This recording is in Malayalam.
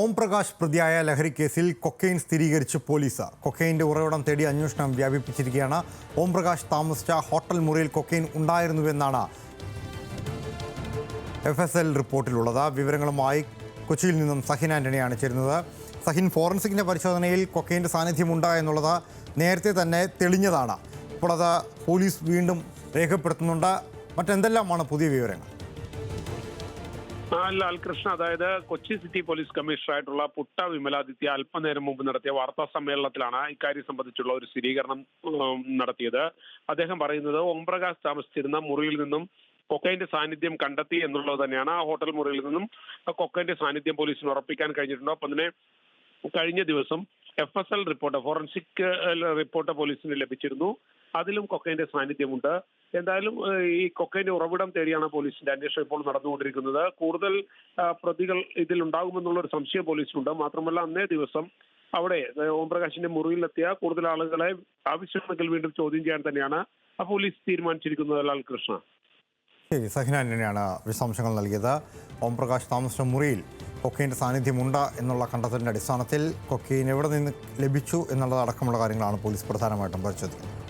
ഓം പ്രകാശ് പ്രതിയായ ലഹരി കേസിൽ കൊക്കൈൻ സ്ഥിരീകരിച്ച് പോലീസ്. കൊക്കൈൻ്റെ ഉറവിടം തേടി അന്വേഷണം വ്യാപിപ്പിച്ചിരിക്കുകയാണ്. ഓം പ്രകാശ് താമസിച്ച ഹോട്ടൽ മുറിയിൽ കൊക്കൈൻ ഉണ്ടായിരുന്നുവെന്നാണ് FSL റിപ്പോർട്ടിലുള്ളത്. വിവരങ്ങളുമായി കൊച്ചിയിൽ നിന്നും സഹിൻ ആൻ്റണിയാണ് ചേരുന്നത്. സഹിൻ, ഫോറൻസിക്കിൻ്റെ പരിശോധനയിൽ കൊക്കൈൻ്റെ സാന്നിധ്യമുണ്ട് എന്നുള്ളത് നേരത്തെ തന്നെ തെളിഞ്ഞതാണ്. ഇപ്പോൾ അത് പോലീസ് വീണ്ടും രേഖപ്പെടുത്തുന്നുണ്ട്. മറ്റെന്തെല്ലാമാണ് പുതിയ വിവരങ്ങൾ? ലാൽകൃഷ്ണ, അതായത് കൊച്ചി സിറ്റി പോലീസ് കമ്മീഷണറായിട്ടുള്ള പുട്ട വിമലാദിത്യ അല്പനേരം മുമ്പ് നടത്തിയ വാർത്താ സമ്മേളനത്തിലാണ് ഇക്കാര്യം സംബന്ധിച്ചുള്ള ഒരു സ്ഥിരീകരണം നടത്തിയത്. അദ്ദേഹം പറയുന്നത് ഓം പ്രകാശ് താമസിച്ചിരുന്ന മുറിയിൽ നിന്നും കൊക്കൈന്റെ സാന്നിധ്യം കണ്ടെത്തി എന്നുള്ളത് തന്നെയാണ്. ആ ഹോട്ടൽ മുറിയിൽ നിന്നും കൊക്കൈന്റെ സാന്നിധ്യം പോലീസിന് ഉറപ്പിക്കാൻ കഴിഞ്ഞിട്ടുണ്ട്. അപ്പം തന്നെ കഴിഞ്ഞ ദിവസം FSL റിപ്പോർട്ട്, ഫോറൻസിക് റിപ്പോർട്ട് പോലീസിന് ലഭിച്ചിരുന്നു. അതിലും കൊക്കൈന്റെ സാന്നിധ്യമുണ്ട്. എന്തായാലും ഈ കൊക്കൈന്റെ ഉറവിടം തേടിയാണ് പോലീസിന്റെ അന്വേഷണം ഇപ്പോൾ നടന്നുകൊണ്ടിരിക്കുന്നത്. കൂടുതൽ പ്രതികൾ ഇതിലുണ്ടാകുമെന്നുള്ള ഒരു സംശയം പോലീസിനുണ്ട്. മാത്രമല്ല, അന്നേ ദിവസം അവിടെ ഓംപ്രകാശിന്റെ മുറിയിലെത്തിയ കൂടുതൽ ആളുകളെ ആവശ്യമെങ്കിൽ വീണ്ടും ചോദ്യം ചെയ്യാൻ തന്നെയാണ് പോലീസ് തീരുമാനിച്ചിരിക്കുന്നത്. ലാൽകൃഷ്ണ, ശരി, സഹിൻ ആൻ്റണിയാണ് വിശദാംശങ്ങൾ നൽകിയത്. ഓം പ്രകാശ് താമസിച്ച മുറിയിൽ കൊക്കൈൻ്റെ സാന്നിധ്യമുണ്ട് എന്നുള്ള കണ്ടെത്തലിൻ്റെ അടിസ്ഥാനത്തിൽ കൊക്കൈൻ എവിടെ നിന്ന് ലഭിച്ചു എന്നുള്ളത് അടക്കമുള്ള കാര്യങ്ങളാണ് പോലീസ് പ്രധാനമായിട്ടും പരിശോധിക്കുന്നത്.